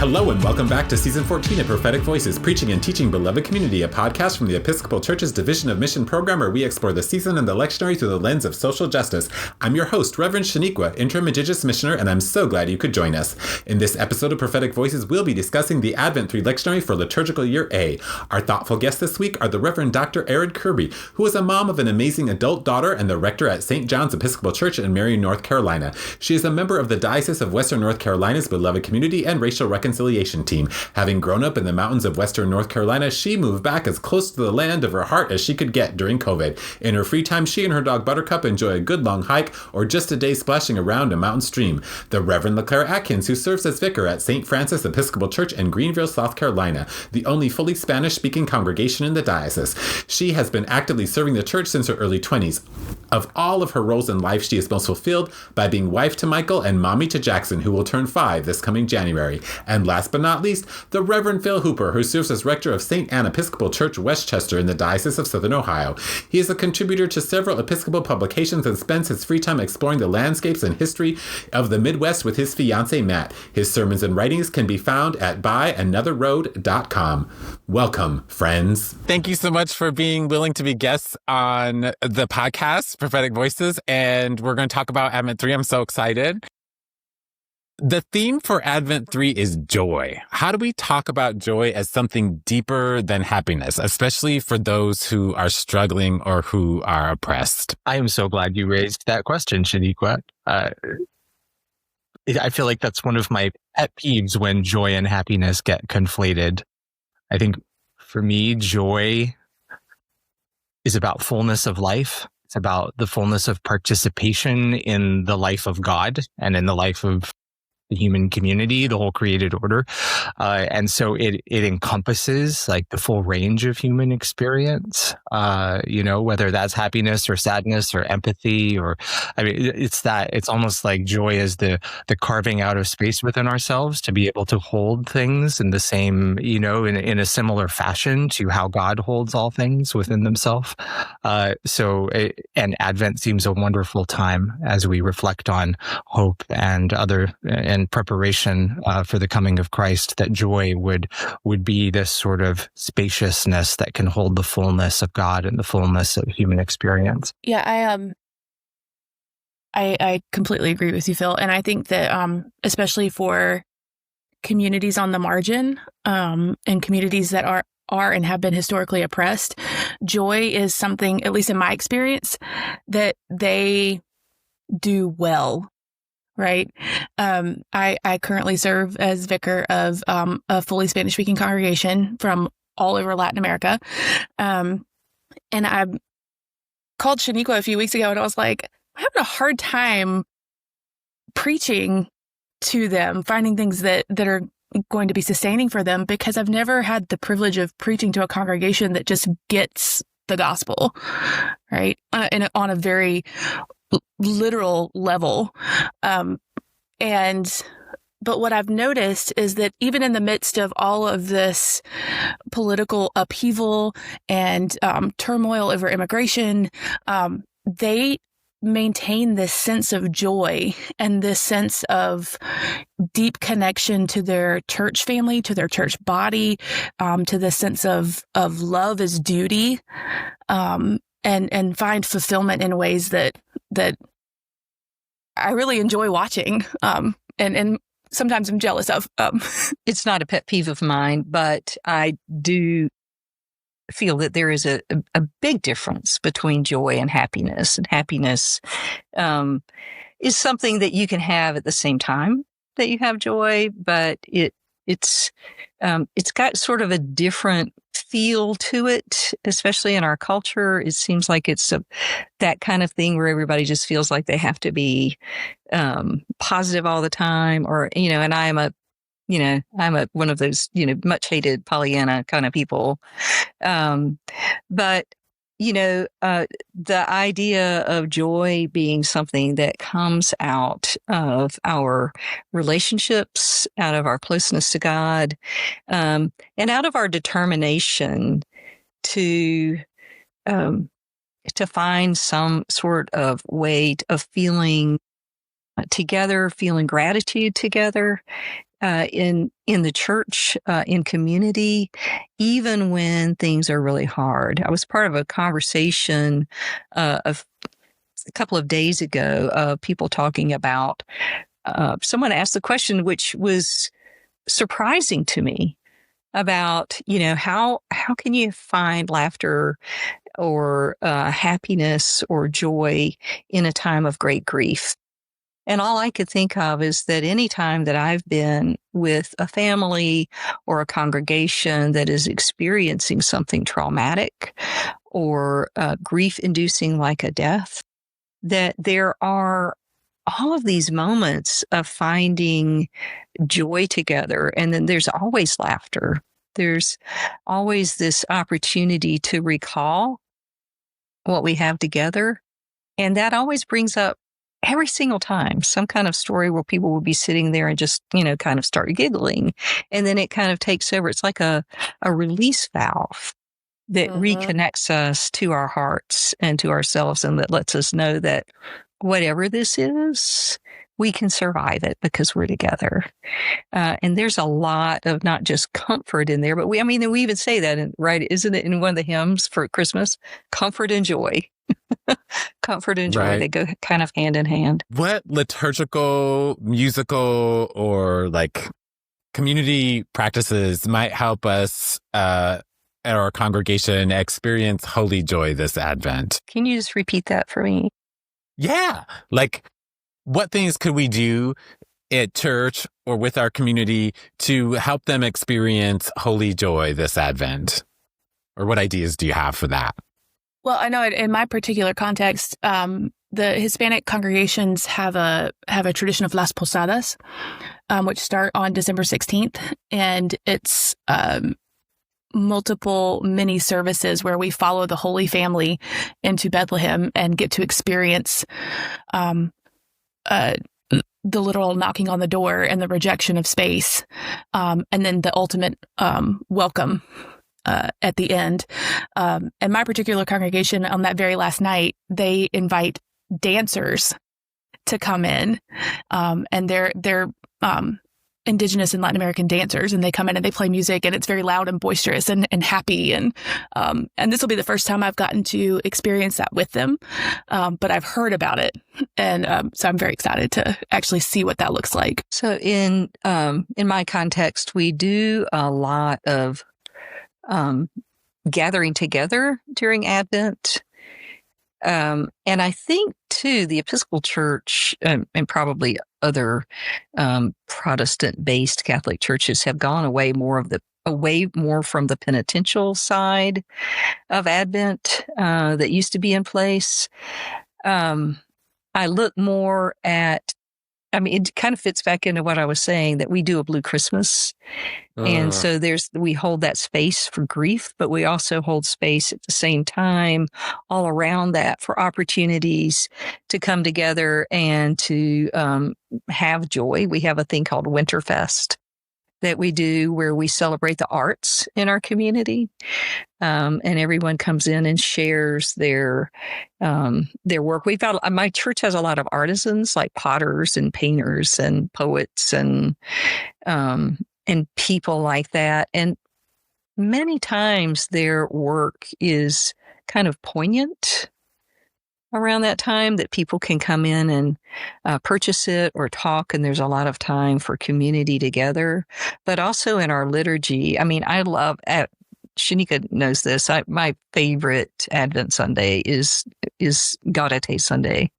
Hello and welcome back to Season 14 of Prophetic Voices, Preaching and Teaching Beloved Community, a podcast from the Episcopal Church's Division of Mission program where we explore the season and the lectionary through the lens of social justice. I'm your host, Reverend Shaniqua, Interim Indigenous Missioner, and I'm so glad you could join us. In this episode of Prophetic Voices, we'll be discussing the Advent 3 lectionary for Liturgical Year A. Our thoughtful guests this week are the Reverend Dr. Erin Kirby, who is a mom of an amazing adult daughter and the rector at St. John's Episcopal Church in Marion, North Carolina. She is a member of the Diocese of Western North Carolina's Beloved Community and Racial Reconciliation Team. Having grown up in the mountains of Western North Carolina, she moved back as close to the land of her heart as she could get during COVID. In her free time, she and her dog Buttercup enjoy a good long hike or just a day splashing around a mountain stream. The Reverend LaClaire Atkins, who serves as vicar at St. Francis Episcopal Church in Greenville, South Carolina, the only fully Spanish-speaking congregation in the diocese. She has been actively serving the church since her early 20s. Of all of her roles in life, she is most fulfilled by being wife to Michael and mommy to Jackson, who will turn 5 this coming January. And last but not least, the Reverend Phil Hooper, who serves as rector of St. Anne Episcopal Church, Westchester in the Diocese of Southern Ohio. He is a contributor to several Episcopal publications and spends his free time exploring the landscapes and history of the Midwest with his fiancée, Matt. His sermons and writings can be found at byanotherroad.com. Welcome, friends. Thank you so much for being willing to be guests on the podcast, Prophetic Voices, and we're going to talk about Advent 3. I'm so excited. The theme for Advent 3 is joy. How do we talk about joy as something deeper than happiness, especially for those who are struggling or who are oppressed? I am so glad you raised that question, Shaniqua. I feel like that's one of my pet peeves when joy and happiness get conflated. I think for me, joy is about fullness of life. It's about the fullness of participation in the life of God and in the life of the human community, the whole created order. And so it encompasses like the full range of human experience, whether that's happiness or sadness or empathy it's almost like joy is the carving out of space within ourselves to be able to hold things in the same, in a similar fashion to how God holds all things within themselves. And Advent seems a wonderful time as we reflect on hope and preparation for the coming of Christ, that joy would be this sort of spaciousness that can hold the fullness of God and the fullness of human experience. Yeah, I completely agree with you, Phil. And I think that especially for communities on the margin and communities that are and have been historically oppressed, joy is something, at least in my experience, that they do well. Right. I currently serve as vicar of a fully Spanish-speaking congregation from all over Latin America. And I called Shaniqua a few weeks ago and I was like, I'm having a hard time preaching to them, finding things that are going to be sustaining for them, because I've never had the privilege of preaching to a congregation that just gets the gospel, right? On a very literal level. But what I've noticed is that even in the midst of all of this political upheaval and turmoil over immigration, they maintain this sense of joy and this sense of deep connection to their church family, to their church body, to the sense of love as duty, and find fulfillment in ways that I really enjoy watching, and sometimes I'm jealous of. It's not a pet peeve of mine, but I do feel that there is a big difference between joy and happiness. And happiness is something that you can have at the same time that you have joy, but it's got sort of a different feel to it, especially in our culture. It seems like it's that kind of thing where everybody just feels like they have to be positive all the time, and I'm one of those, much hated Pollyanna kind of people. But the idea of joy being something that comes out of our relationships, out of our closeness to God, and out of our determination to find some sort of way of feeling together, feeling gratitude together. in the church, in community, even when things are really hard. I was part of a conversation of a couple of days ago of people talking about, someone asked the question, which was surprising to me, about, how can you find laughter or happiness or joy in a time of great grief? And all I could think of is that any time that I've been with a family or a congregation that is experiencing something traumatic or grief-inducing like a death, that there are all of these moments of finding joy together. And then there's always laughter. There's always this opportunity to recall what we have together. And that always brings up, every single time, some kind of story where people will be sitting there and just, kind of start giggling. And then it kind of takes over. It's like a release valve that reconnects us to our hearts and to ourselves, and that lets us know that whatever this is, we can survive it because we're together. And there's a lot of not just comfort in there, but we even say that, right? Isn't it in one of the hymns for Christmas? Comfort and joy. Comfort and joy, they go kind of hand in hand. What liturgical, musical, or community practices might help us at our congregation experience holy joy this Advent? Can you just repeat that for me? Yeah. What things could we do at church or with our community to help them experience holy joy this Advent? Or what ideas do you have for that? Well, I know in my particular context, the Hispanic congregations have a tradition of Las Posadas, which start on December 16th. And it's multiple mini services where we follow the Holy Family into Bethlehem and get to experience the literal knocking on the door and the rejection of space, and then the ultimate welcome at the end. And my particular congregation, on that very last night, they invite dancers to come in, and they're Indigenous and Latin American dancers, and they come in and they play music, and it's very loud and boisterous and happy. And this will be the first time I've gotten to experience that with them, but I've heard about it, and so I'm very excited to actually see what that looks like. So in my context, we do a lot of gathering together during Advent. And I think, too, the Episcopal Church and probably other Protestant-based Catholic churches have gone away more from the penitential side of Advent that used to be in place. I look more at, it kind of fits back into what I was saying, that we do a Blue Christmas. And so we hold that space for grief, but we also hold space at the same time all around that for opportunities to come together and to have joy. We have a thing called Winterfest that we do where we celebrate the arts in our community. And everyone comes in and shares their work. My church has a lot of artisans, like potters and painters and poets and people like that. And many times their work is kind of poignant around that time, that people can come in and purchase it or talk, and there's a lot of time for community together. But also in our liturgy, I love, Shanika knows this, my favorite Advent Sunday is Gaudete Sunday,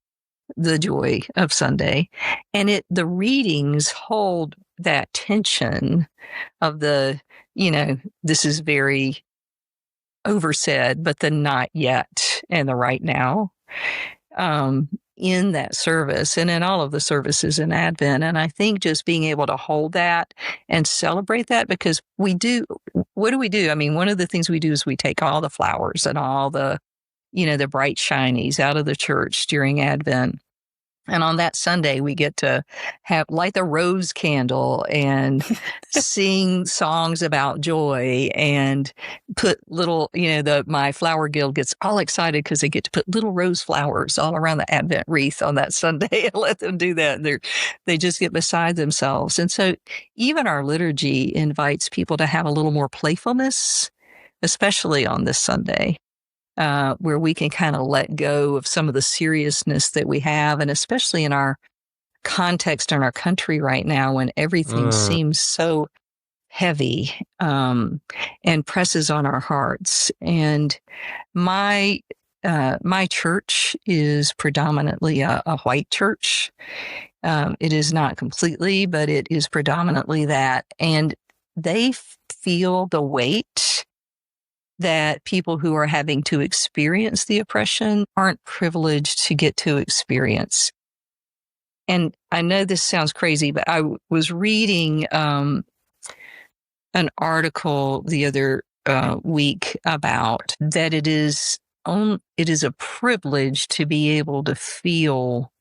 the joy of Sunday. And the readings hold that tension of this is very oversaid, but the not yet and the right now. In that service and in all of the services in Advent. And I think just being able to hold that and celebrate that, because what do we do? One of the things we do is we take all the flowers and all the, the bright shinies out of the church during Advent. And on that Sunday, we get to light the rose candle and sing songs about joy and put little, my flower guild gets all excited because they get to put little rose flowers all around the Advent wreath on that Sunday and let them do that. They just get beside themselves. And so even our liturgy invites people to have a little more playfulness, especially on this Sunday. Where we can kind of let go of some of the seriousness that we have, and especially in our context in our country right now when everything seems so heavy and presses on our hearts. And my church is predominantly a white church. It is not completely, but it is predominantly that. And they feel the weight that people who are having to experience the oppression aren't privileged to get to experience. And I know this sounds crazy, but I was reading an article the other week about that it is a privilege to be able to feel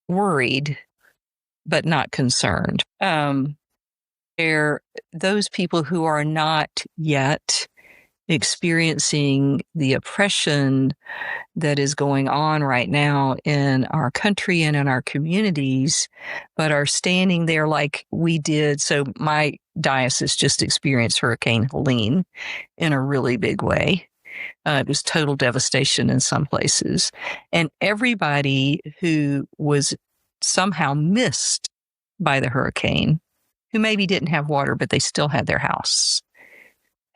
worried, but not concerned. Those people who are not yet experiencing the oppression that is going on right now in our country and in our communities, but are standing there like we did. So my diocese just experienced Hurricane Helene in a really big way. It was total devastation in some places. And everybody who was somehow missed by the hurricane, who maybe didn't have water, but they still had their house,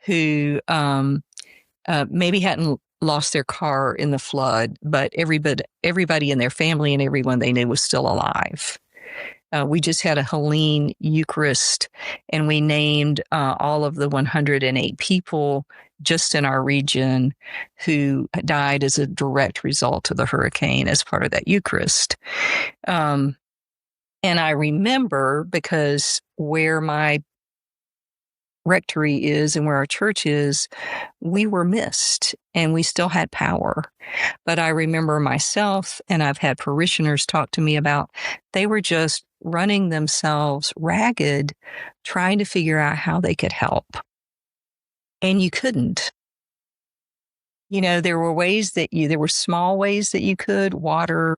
who maybe hadn't lost their car in the flood, but everybody in their family and everyone they knew was still alive. We just had a Helene Eucharist, and we named all of the 108 people just in our region who died as a direct result of the hurricane as part of that Eucharist. And I remember, because where my rectory is and where our church is, we were missed and we still had power. But I remember myself, and I've had parishioners talk to me about, they were just running themselves ragged, trying to figure out how they could help. And you couldn't. There were small ways that you could, water,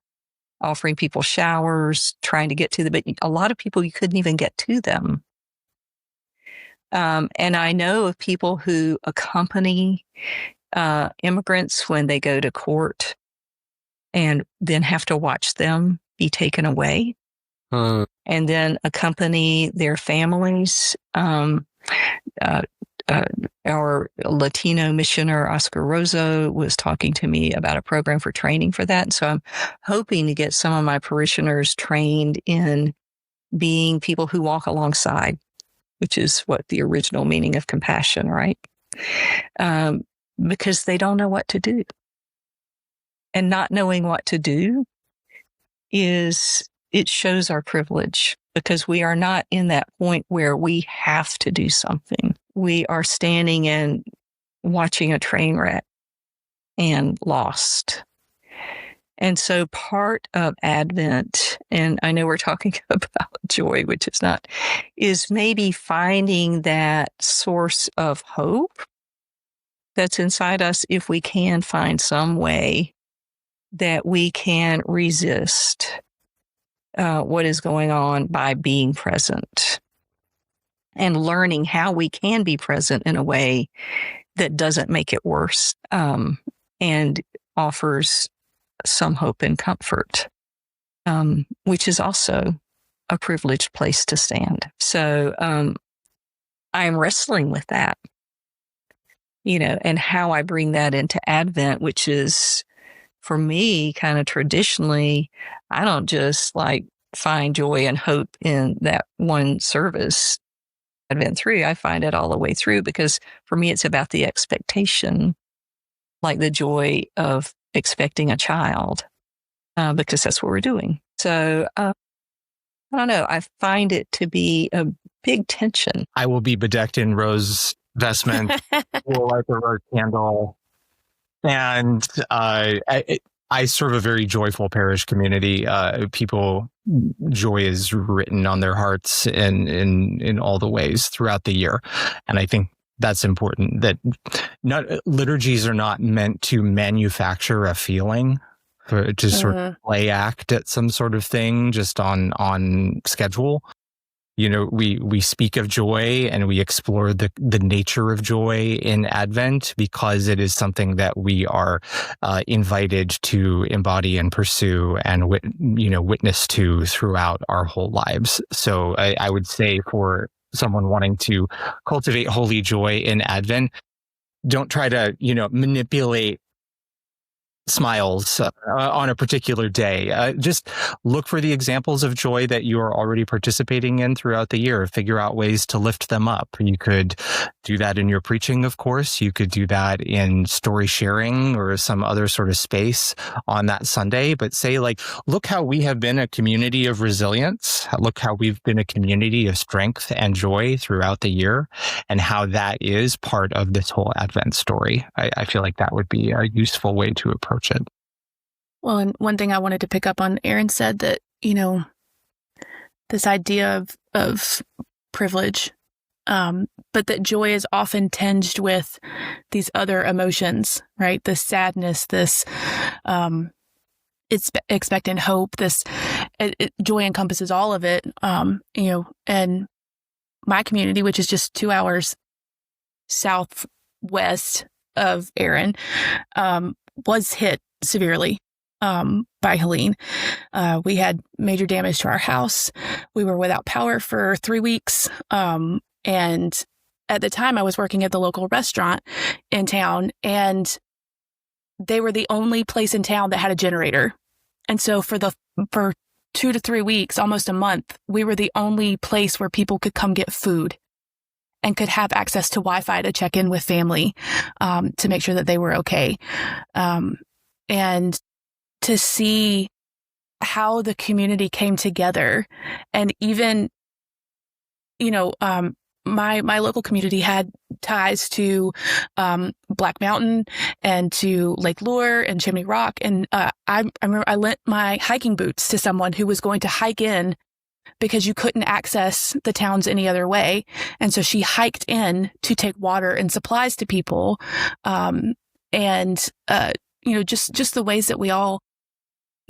offering people showers, trying to get to them, but a lot of people, you couldn't even get to them. And I know of people who accompany immigrants when they go to court and then have to watch them be taken away and then accompany their families. Our Latino missioner, Oscar Rozo, was talking to me about a program for training for that. And so I'm hoping to get some of my parishioners trained in being people who walk alongside, which is what the original meaning of compassion, right? Because they don't know what to do. And not knowing what to do it shows our privilege, because we are not in that point where we have to do something. We are standing and watching a train wreck and lost. And so part of Advent, and I know we're talking about joy, which is not, is maybe finding that source of hope that's inside us, if we can find some way that we can resist what is going on by being present and learning how we can be present in a way that doesn't make it worse and offers some hope and comfort, which is also a privileged place to stand. So I'm wrestling with that, and how I bring that into Advent, which is, for me, kind of traditionally, I don't just find joy and hope in that one service, Advent through. I find it all the way through, because for me, it's about the expectation, like the joy of expecting a child, because that's what we're doing. So I don't know. I find it to be a big tension. I will be bedecked in rose vestment, will light the rose candle. And I I serve a very joyful parish community. Joy is written on their hearts in all the ways throughout the year. And I think that's important, that liturgies are not meant to manufacture a feeling, to sort of play act at some sort of thing just on schedule. We speak of joy and we explore the nature of joy in Advent because it is something that we are invited to embody and pursue and witness to throughout our whole lives. So I would say for someone wanting to cultivate holy joy in Advent, don't try to manipulate smiles on a particular day. Just look for the examples of joy that you are already participating in throughout the year. Figure out ways to lift them up. You could do that in your preaching, of course. You could do that in story sharing or some other sort of space on that Sunday. But say, look how we have been a community of resilience. Look how we've been a community of strength and joy throughout the year, and how that is part of this whole Advent story. I feel like that would be a useful way to approach it. Well, and one thing I wanted to pick up on, Erin said that, this idea of privilege, but that joy is often tinged with these other emotions, right? This sadness, this expectant hope, joy encompasses all of it, and my community, which is just 2 hours southwest of Erin, was hit severely by Helene. We had major damage to our house. We were without power for 3 weeks. And at the time, I was working at the local restaurant in town, and they were the only place in town that had a generator. And so for 2 to 3 weeks, almost a month, we were the only place where people could come get food and could have access to Wi-Fi to check in with family, to make sure that they were okay. And to see how the community came together. And even, my local community had ties to Black Mountain and to Lake Lure and Chimney Rock. And I remember I lent my hiking boots to someone who was going to hike in because you couldn't access the towns any other way. And so she hiked in to take water and supplies to people. Just the ways that we all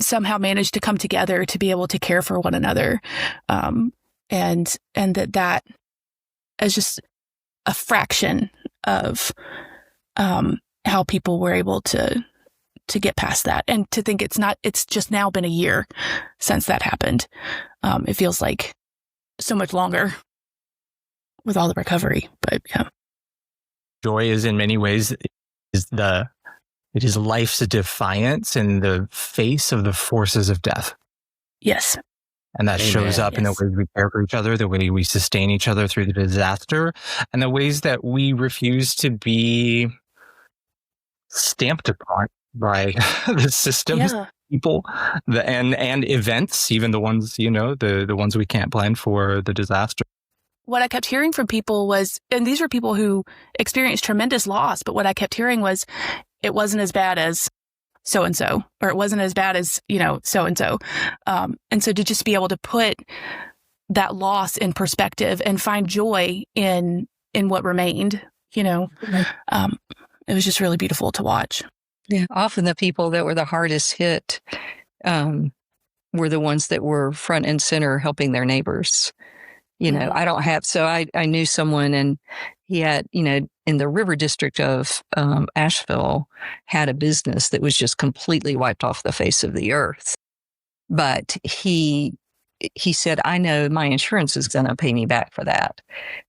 somehow managed to come together to be able to care for one another. And that is just a fraction of how people were able to get past that, and to think it's just now been a year since that happened. It feels like so much longer with all the recovery, but yeah. Joy is in many ways it is life's defiance in the face of the forces of death. Yes. And that shows up in the way we care for each other, the way we sustain each other through the disaster, and the ways that we refuse to be stamped upon by the systems, people, and events, even the ones, the ones we can't plan for, the disaster. What I kept hearing from people was, and these were people who experienced tremendous loss, but what I kept hearing was, it wasn't as bad as so-and-so, or it wasn't as bad as, so-and-so. And so to just be able to put that loss in perspective and find joy in what remained, it was just really beautiful to watch. Yeah, often the people that were the hardest hit were the ones that were front and center helping their neighbors. I knew someone, and he had, in the river district of Asheville, had a business that was just completely wiped off the face of the earth. But he said, I know my insurance is going to pay me back for that.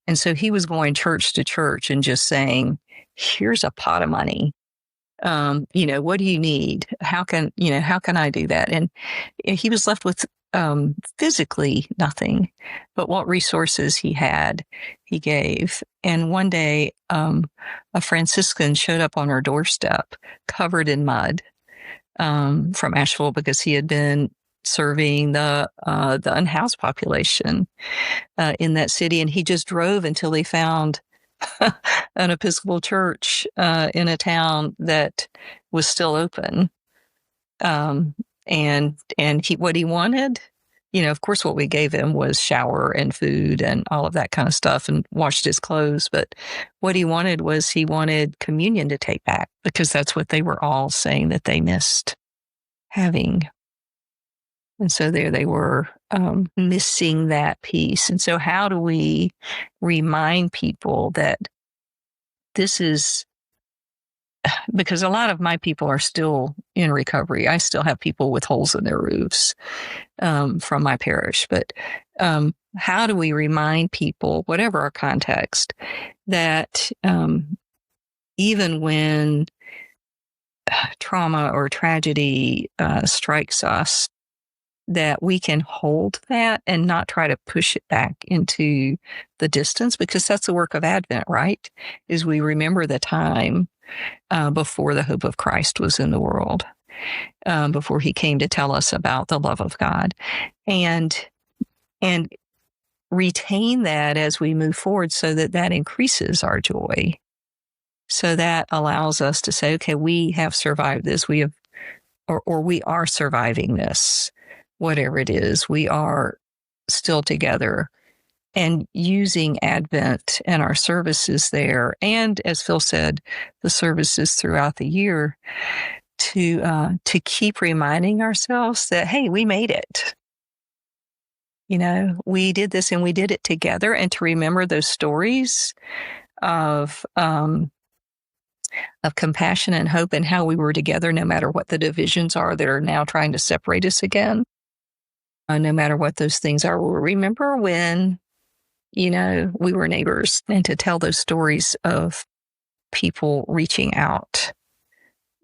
And so he was going church to church and just saying, here's a pot of money. What do you need? How can I do that? And he was left with physically nothing, but what resources he had, he gave. And one day, a Franciscan showed up on our doorstep covered in mud from Asheville, because he had been serving the unhoused population in that city. And he just drove until he found an Episcopal church in a town that was still open. And what he wanted, of course, what we gave him was shower and food and all of that kind of stuff, and washed his clothes. But what he wanted communion to take back, because that's what they were all saying that they missed having. And so there they were, missing that piece. And so how do we remind people that this is, because a lot of my people are still in recovery. I still have people with holes in their roofs from my parish. But how do we remind people, whatever our context, that even when trauma or tragedy strikes us, that we can hold that and not try to push it back into the distance, because that's the work of Advent, right? Is we remember the time before the hope of Christ was in the world, before he came to tell us about the love of God, and retain that as we move forward, so that increases our joy. So that allows us to say, okay, we have survived this. We have, or we are surviving this. Whatever it is, we are still together, and using Advent and our services there, and as Phil said, the services throughout the year, to keep reminding ourselves that, hey, we made it. We did this, and we did it together, and to remember those stories of compassion and hope, and how we were together no matter what the divisions are that are now trying to separate us again. No matter what those things are, we'll remember when, we were neighbors, and to tell those stories of people reaching out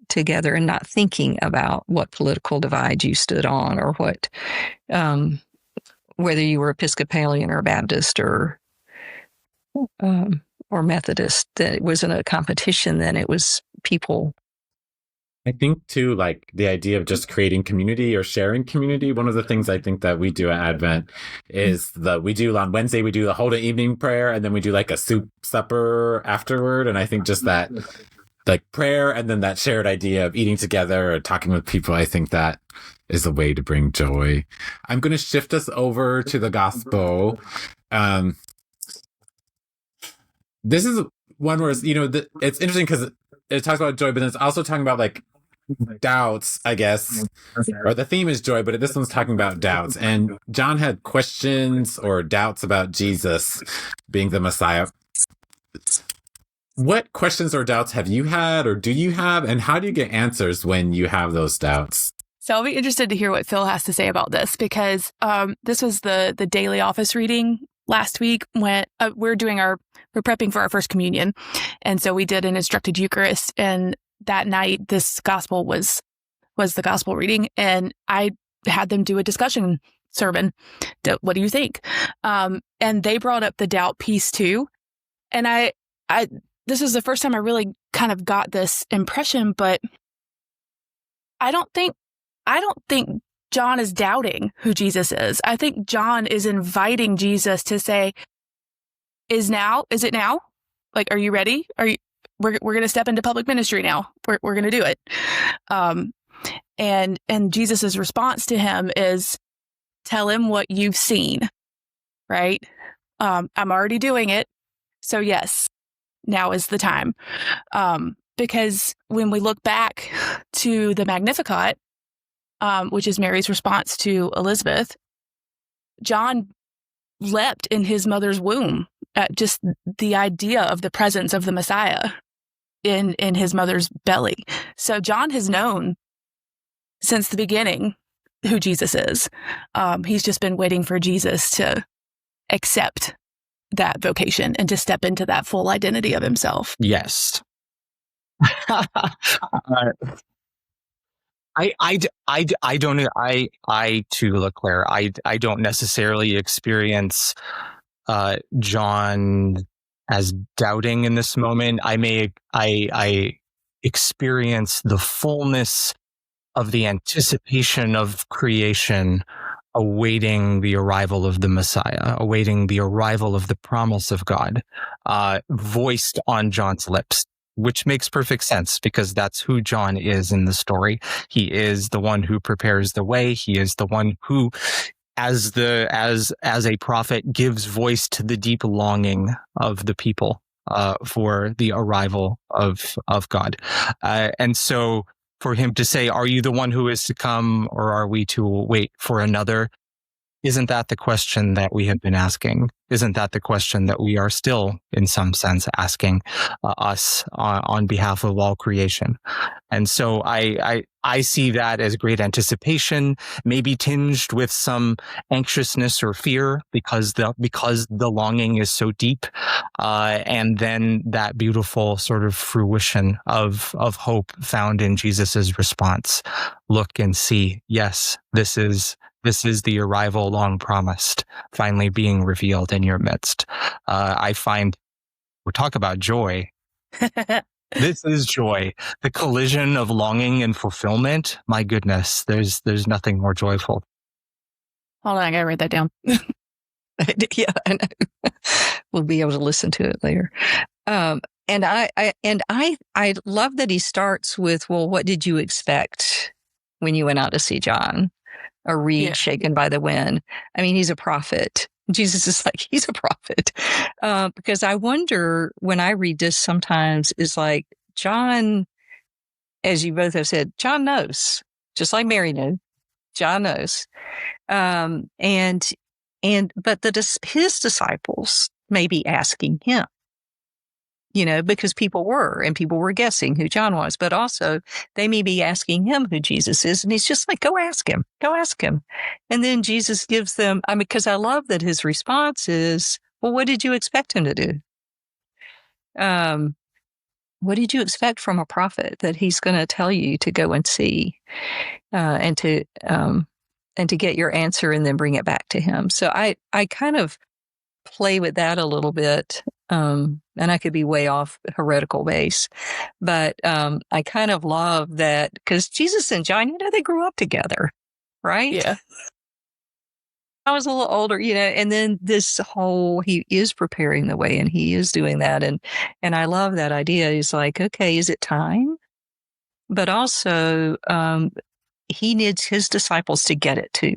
together and not thinking about what political divide you stood on, or what, whether you were Episcopalian or Baptist or Methodist. That it wasn't a competition then, it was people. I think too, like the idea of just creating community or sharing community. One of the things I think that we do at Advent is we do on Wednesday, we do the whole evening prayer, and then we do like a soup supper afterward. And I think just that like prayer, and then that shared idea of eating together or talking with people, I think that is a way to bring joy. I'm going to shift us over to the gospel. This is one where it's interesting because it talks about joy, but then it's also talking about like doubts, I guess, or the theme is joy, but this one's talking about doubts. And John had questions or doubts about Jesus being the Messiah. What questions or doubts have you had, or do you have, and how do you get answers when you have those doubts? So I'll be interested to hear what Phil has to say about this, because this was the daily office reading last week when we're prepping for our first communion. And so we did an instructed Eucharist, and that night this gospel was the gospel reading, and I had them do a discussion sermon. What do you think? And they brought up the doubt piece too. And I this is the first time I really kind of got this impression, but I don't think John is doubting who Jesus is. I think John is inviting Jesus to say, is it now? Like, are you ready? We're going to step into public ministry now. We're going to do it. And Jesus's response to him is, tell him what you've seen, right? I'm already doing it. So yes, now is the time. Because when we look back to the Magnificat, which is Mary's response to Elizabeth, John leapt in his mother's womb at just the idea of the presence of the Messiah in his mother's belly. So John has known since the beginning who Jesus is. He's just been waiting for Jesus to accept that vocation and to step into that full identity of himself. Yes. I don't know. I too, LaClaire, I don't necessarily experience John as doubting in this moment. I experience the fullness of the anticipation of creation, awaiting the arrival of the Messiah, awaiting the arrival of the promise of God, voiced on John's lips which makes perfect sense because that's who John is in the story. He is the one who prepares the way. He is the one who, as a prophet, gives voice to the deep longing of the people for the arrival of God. And so for him to say, "Are you the one who is to come, or are we to wait for another?" Isn't that the question that we have been asking? Isn't that the question that we are still, in some sense, asking us on behalf of all creation? And so I see that as great anticipation, maybe tinged with some anxiousness or fear because the longing is so deep, and then that beautiful sort of fruition of hope found in Jesus's response. Look and see. Yes, this is the arrival long promised, finally being revealed in your midst. I find, we talk about joy. This is joy. The collision of longing and fulfillment. My goodness, there's nothing more joyful. Hold on, I gotta write that down. Yeah, I know. We'll be able to listen to it later. And I love that he starts with, well, what did you expect when you went out to see John? A reed shaken by the wind. I mean, he's a prophet. Jesus is like, he's a prophet. Because I wonder, when I read this sometimes, is like, John, as you both have said, John knows, just like Mary knew. John knows. But his disciples may be asking him, because people were guessing who John was, but also they may be asking him who Jesus is. And he's just like, go ask him. And then Jesus gives them, because I love that his response is, well, what did you expect him to do? What did you expect from a prophet that he's going to tell you to go and see, and to get your answer and then bring it back to him? So I kind of play with that a little bit. And I could be way off heretical base, but I kind of love that because Jesus and John, they grew up together, right? Yeah. I was a little older, and then he is preparing the way and he is doing that. And I love that idea. He's like, okay, is it time? But also, he needs his disciples to get it too,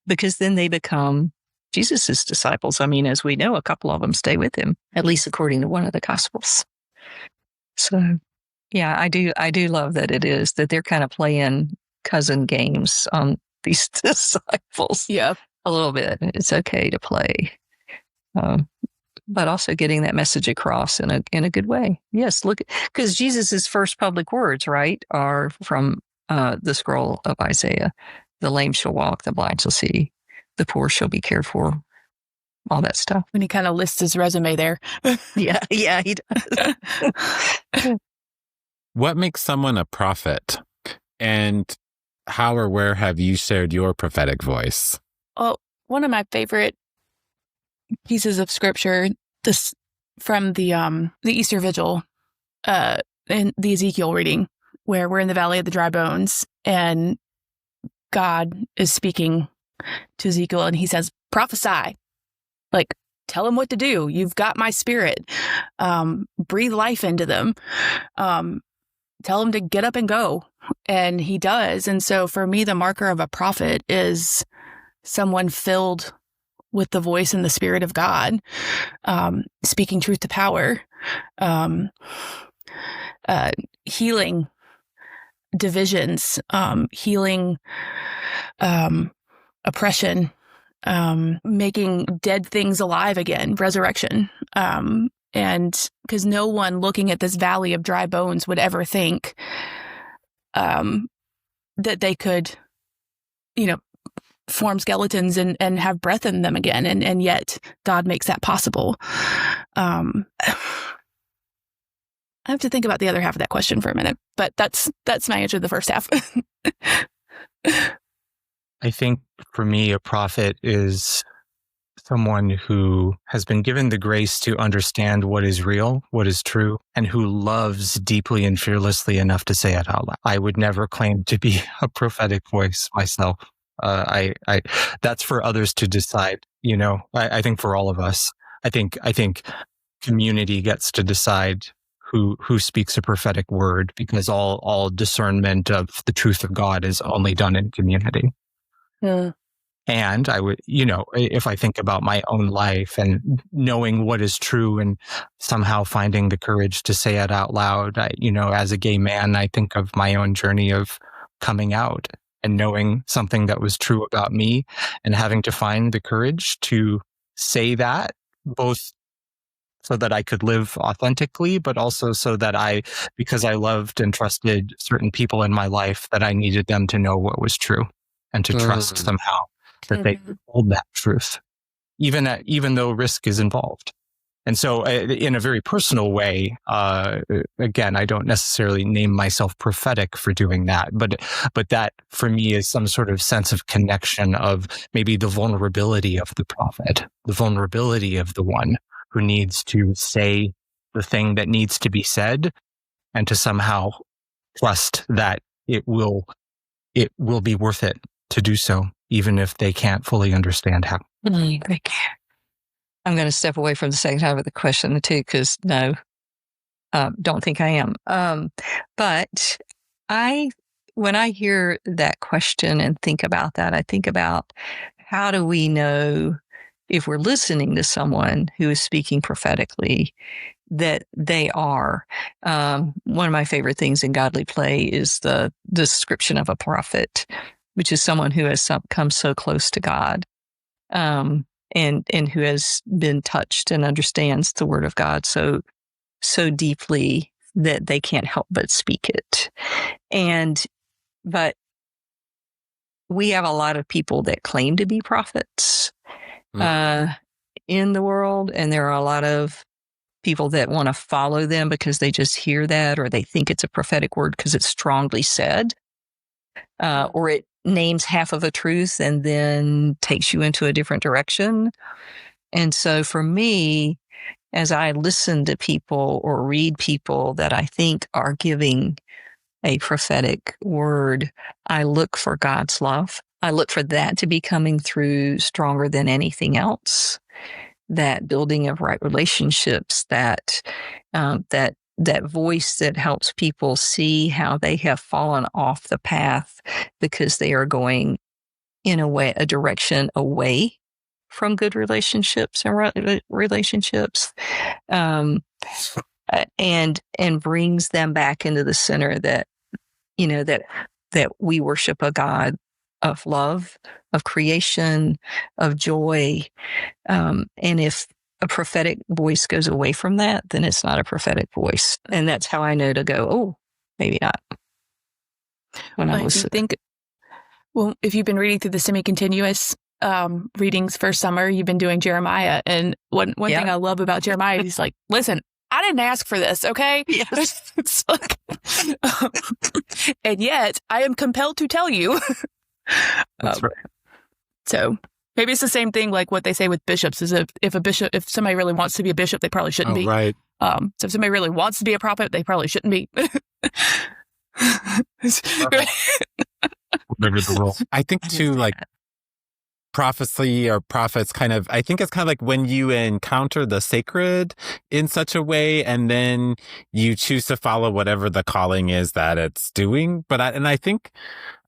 because then they become Jesus's disciples. As we know, a couple of them stay with him, at least according to one of the Gospels. So, yeah, I do love that that they're kind of playing cousin games on these disciples. Yeah, a little bit. It's okay to play, but also getting that message across in a good way. Yes, look, because Jesus's first public words, right, are from the scroll of Isaiah: "The lame shall walk, the blind shall see, the poor shall be cared for," all that stuff. When he kind of lists his resume there. Yeah, he does. What makes someone a prophet? And how or where have you shared your prophetic voice? Well, one of my favorite pieces of scripture, this from the Easter Vigil, in the Ezekiel reading, where we're in the Valley of the Dry Bones, and God is speaking to Ezekiel, and he says, prophesy, like, tell him what to do. You've got my spirit. Breathe life into them. Tell him to get up and go. And he does. And so for me, the marker of a prophet is someone filled with the voice and the spirit of God, speaking truth to power, healing divisions, healing oppression, making dead things alive again, resurrection. And because no one looking at this valley of dry bones would ever think that they could, form skeletons and have breath in them again. And yet God makes that possible. I have to think about the other half of that question for a minute, but that's my answer to the first half. I think for me, a prophet is someone who has been given the grace to understand what is real, what is true, and who loves deeply and fearlessly enough to say it out loud. I would never claim to be a prophetic voice myself. I that's for others to decide. I think for all of us, I think community gets to decide who speaks a prophetic word, because all discernment of the truth of God is only done in community. Yeah. And I would, if I think about my own life and knowing what is true and somehow finding the courage to say it out loud, as a gay man, I think of my own journey of coming out and knowing something that was true about me and having to find the courage to say that, both so that I could live authentically, but also so that because I loved and trusted certain people in my life, that I needed them to know what was true and to trust somehow that they hold that truth, even though risk is involved. And so in a very personal way, again, I don't necessarily name myself prophetic for doing that, but that for me is some sort of sense of connection of maybe the vulnerability of the prophet, the vulnerability of the one who needs to say the thing that needs to be said, and to somehow trust that it will be worth it to do so, even if they can't fully understand how. I'm going to step away from the second half of the question too, because no, don't think I am. But when I hear that question and think about that, I think about, how do we know if we're listening to someone who is speaking prophetically that they are? One of my favorite things in Godly Play is the description of a prophet, which is someone who has come so close to God, and who has been touched and understands the Word of God so deeply that they can't help but speak it. But we have a lot of people that claim to be prophets in the world, and there are a lot of people that want to follow them because they just hear that, or they think it's a prophetic word because it's strongly said, or it names half of a truth and then takes you into a different direction. And so for me, as I listen to people or read people that I think are giving a prophetic word, I look for God's love. I look for that to be coming through stronger than anything else. That building of right relationships, that voice that helps people see how they have fallen off the path because they are going in a direction away from good relationships and relationships, and brings them back into the center that we worship a God of love, of creation, of joy. And if a prophetic voice goes away from that, then it's not a prophetic voice. And that's how I know to go, oh, maybe not. When I listen. If you've been reading through the semi-continuous readings for summer, you've been doing Jeremiah. And one thing I love about Jeremiah, he's like, listen, I didn't ask for this, okay? Yes. And yet I am compelled to tell you. That's right. So maybe it's the same thing like what they say with bishops is if somebody really wants to be a bishop, they probably shouldn't be. Right. So if somebody really wants to be a prophet, they probably shouldn't be. Whatever the role. I think too, like prophecy or prophets I think it's kind of like when you encounter the sacred in such a way and then you choose to follow whatever the calling is that it's doing.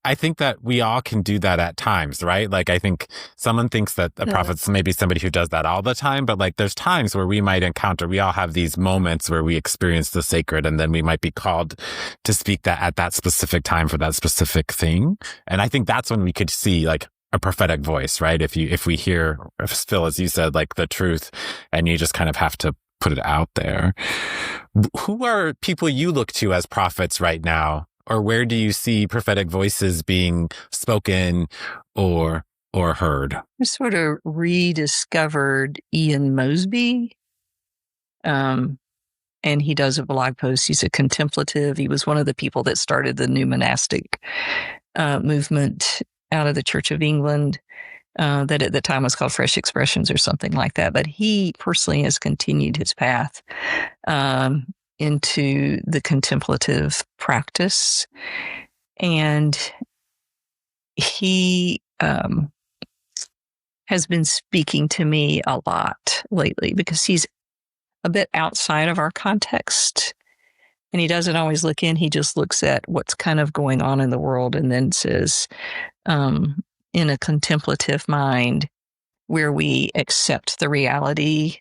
I think that we all can do that at times, right? Like, I think someone thinks that a prophet's maybe somebody who does that all the time, but like there's times where we all have these moments where we experience the sacred and then we might be called to speak that at that specific time for that specific thing. And I think that's when we could see like a prophetic voice, right? If we hear, Phil, as you said, like the truth and you just kind of have to put it out there. Who are people you look to as prophets right now? Or where do you see prophetic voices being spoken or heard? I sort of rediscovered Ian Mosby. And he does a blog post. He's a contemplative. He was one of the people that started the new monastic movement out of the Church of England, that at the time was called Fresh Expressions or something like that. But he personally has continued his path into the contemplative practice. And he has been speaking to me a lot lately because he's a bit outside of our context And he doesn't always look in, he just looks at what's kind of going on in the world and then says, in a contemplative mind, where we accept the reality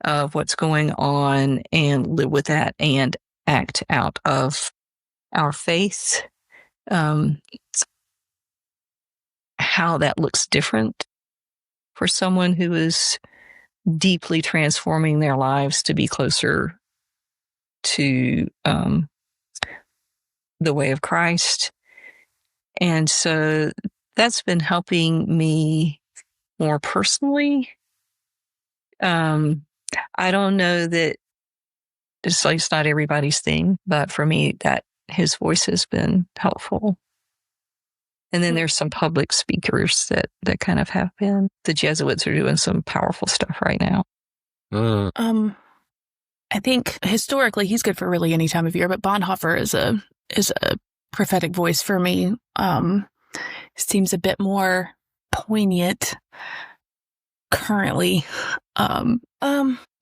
of what's going on and live with that and act out of our faith, how that looks different for someone who is deeply transforming their lives to be closer to the way of Christ. And so that's been helping me more personally. I don't know that it's not everybody's thing, but for me, that his voice has been helpful. And then there's some public speakers that kind of have been. The Jesuits are doing some powerful stuff right now. I think historically he's good for really any time of year, but Bonhoeffer is a prophetic voice for me. Seems a bit more poignant currently.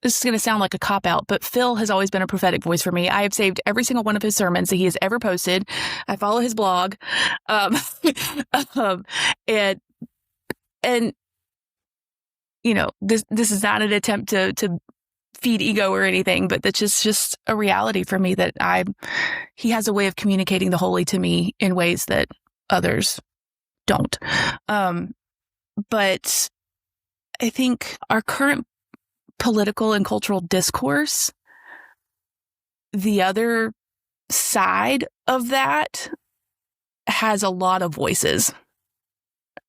This is going to sound like a cop-out, but Phil has always been a prophetic voice for me. I have saved every single one of his sermons that he has ever posted. I follow his blog. And you know, this is not an attempt to feed ego or anything, but that's just a reality for me that he has a way of communicating the holy to me in ways that others don't. But I think our current political and cultural discourse, the other side of that has a lot of voices.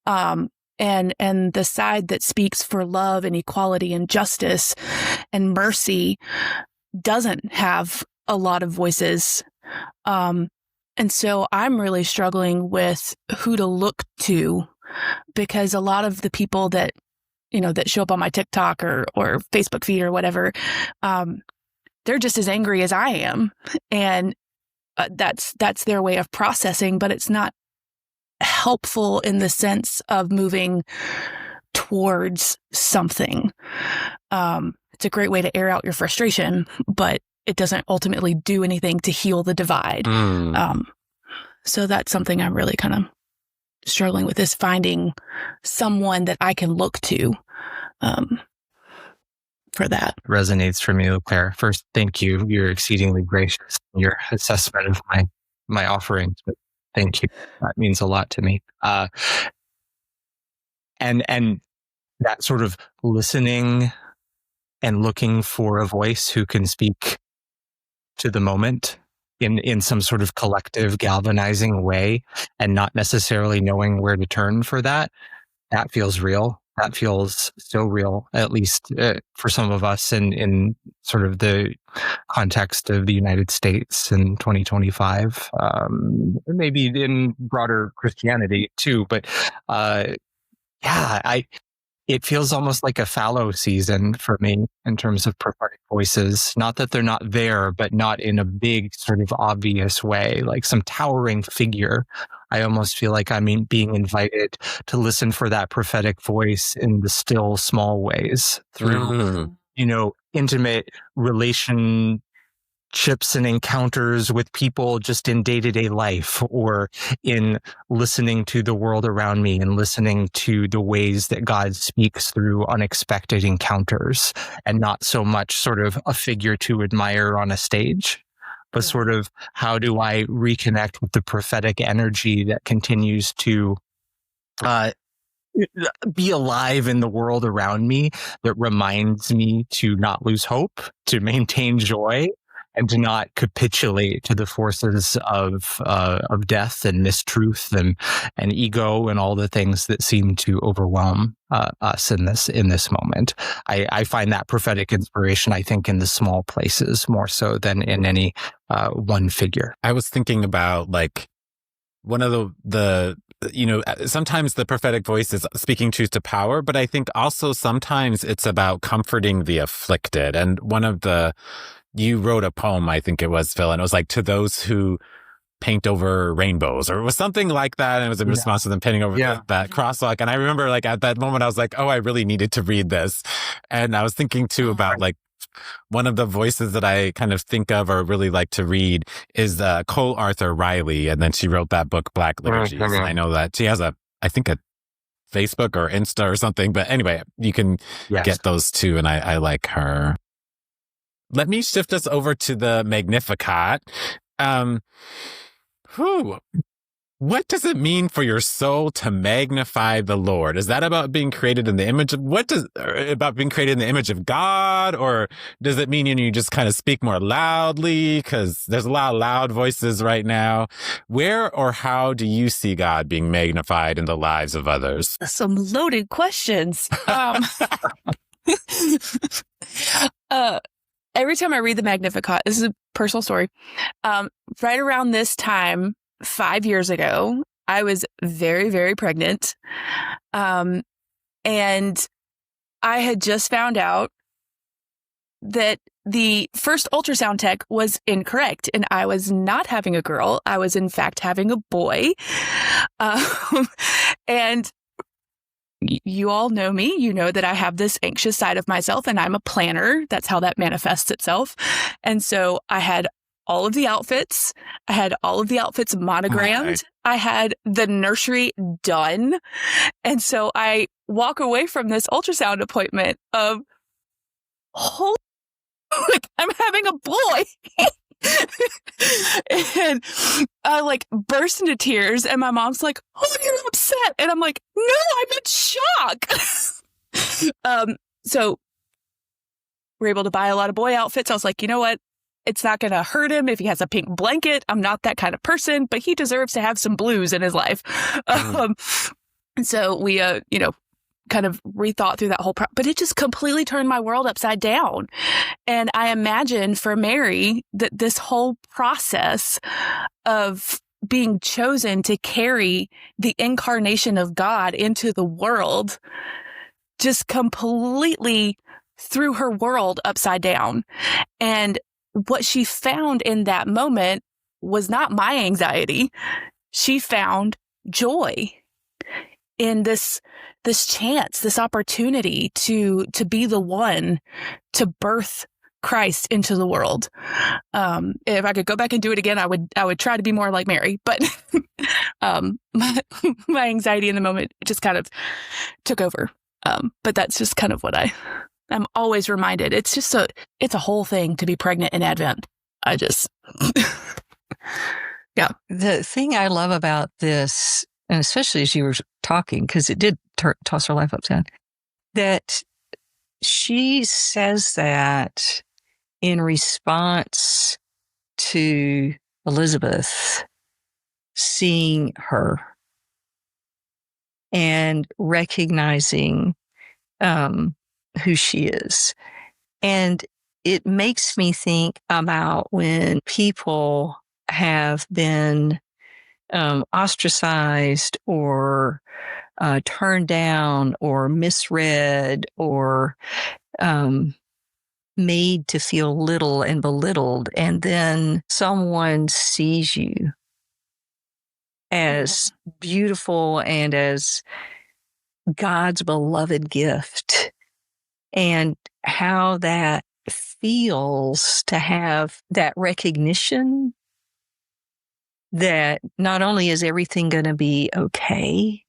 And the side that speaks for love and equality and justice and mercy doesn't have a lot of voices. And so I'm really struggling with who to look to, because a lot of the people that show up on my TikTok or Facebook feed or whatever, they're just as angry as I am. And that's their way of processing, but it's not helpful in the sense of moving towards something. It's a great way to air out your frustration, but it doesn't ultimately do anything to heal the divide. So that's something I'm really kind of struggling with, is finding someone that I can look to for that. Resonates for me, LaClaire. First, thank you. You're exceedingly gracious in your assessment of my offerings, but thank you. That means a lot to me. And that sort of listening and looking for a voice who can speak to the moment in some sort of collective galvanizing way, and not necessarily knowing where to turn for that feels real. That feels so real, at least for some of us in sort of the context of the United States in 2025, maybe in broader Christianity too. But it feels almost like a fallow season for me in terms of prophetic voices. Not that they're not there, but not in a big sort of obvious way, like some towering figure. I almost feel like I'm being invited to listen for that prophetic voice in the still small ways through, intimate relationships and encounters with people just in day-to-day life, or in listening to the world around me and listening to the ways that God speaks through unexpected encounters, and not so much sort of a figure to admire on a stage, but sort of how do I reconnect with the prophetic energy that continues to be alive in the world around me, that reminds me to not lose hope, to maintain joy, and to not capitulate to the forces of death and mistruth and ego and all the things that seem to overwhelm us in this moment. I find that prophetic inspiration, I think, in the small places more so than in any one figure. I was thinking about like one of the sometimes the prophetic voice is speaking truth to power, but I think also sometimes it's about comforting the afflicted. And you wrote a poem, I think it was, Phil, and it was like, to those who paint over rainbows, or it was something like that. And it was in response to them painting over that crosswalk. And I remember like at that moment, I was like, oh, I really needed to read this. And I was thinking too about like one of the voices that I kind of think of or really like to read is Cole Arthur Riley. And then she wrote that book, Black Liturgies. Mm-hmm. I know that she has I think a Facebook or Insta or something. But anyway, you can get those too. And I like her. Let me shift us over to the Magnificat. What does it mean for your soul to magnify the Lord? Is that about being created in the image of about being created in the image of God? Or does it mean you just kind of speak more loudly? Because there's a lot of loud voices right now. Where or how do you see God being magnified in the lives of others? Some loaded questions. Every time I read the Magnificat, this is a personal story. Right around this time, 5 years ago, I was very, very pregnant. And I had just found out that the first ultrasound tech was incorrect and I was not having a girl. I was in fact having a boy. And you all know me. You know that I have this anxious side of myself and I'm a planner. That's how that manifests itself. And so I had all of the outfits. I had all of the outfits monogrammed. Right. I had the nursery done. And so I walk away from this ultrasound appointment of, holy, like, I'm having a boy. And I burst into tears and my mom's like, oh, you're upset. And I'm like, no, I'm in shock. So we're able to buy a lot of boy outfits. I was like, you know what? It's not going to hurt him if he has a pink blanket. I'm not that kind of person, but he deserves to have some blues in his life. And so we, kind of rethought through that whole but it just completely turned my world upside down. And I imagine for Mary that this whole process of being chosen to carry the incarnation of God into the world just completely threw her world upside down. And what she found in that moment was not my anxiety. She found joy in this chance, this opportunity to be the one to birth Christ into the world. If I could go back and do it again, I would try to be more like Mary, but my anxiety in the moment just kind of took over. But that's just kind of what I'm always reminded. It's just it's a whole thing to be pregnant in Advent. Yeah. The thing I love about this, and especially as you were talking, because it did toss her life upside, that she says that in response to Elizabeth seeing her and recognizing who she is. And it makes me think about when people have been ostracized or turned down or misread or made to feel little and belittled, and then someone sees you as beautiful and as God's beloved gift, and how that feels to have that recognition that not only is everything going to be okay,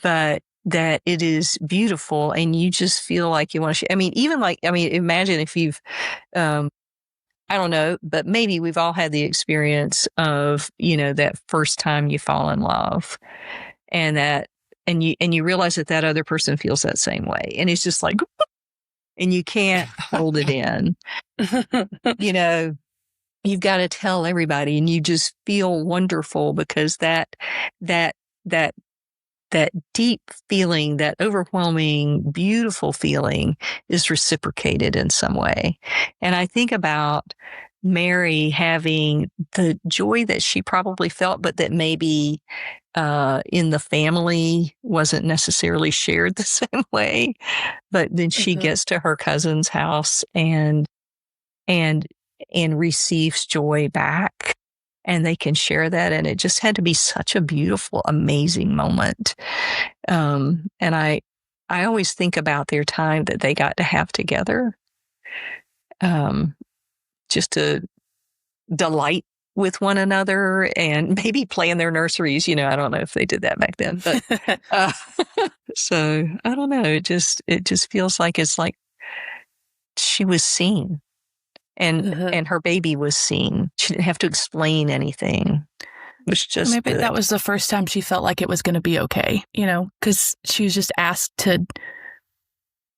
but that it is beautiful and you just feel like you want to imagine if you've, I don't know, but maybe we've all had the experience of, that first time you fall in love and you realize that other person feels that same way. And it's just like, and you can't hold it in, you've got to tell everybody, and you just feel wonderful because that deep feeling, that overwhelming, beautiful feeling is reciprocated in some way. And I think about Mary having the joy that she probably felt, but that maybe in the family wasn't necessarily shared the same way. But then she gets to her cousin's house and receives joy back, and they can share that. And it just had to be such a beautiful, amazing moment. And I always think about their time that they got to have together just to delight with one another and maybe play in their nurseries. I don't know if they did that back then, but so I don't know. It just feels like it's like she was seen, and her baby was seen. She didn't have to explain anything. It was just maybe good. That was the first time she felt like it was going to be okay. Because she was just asked to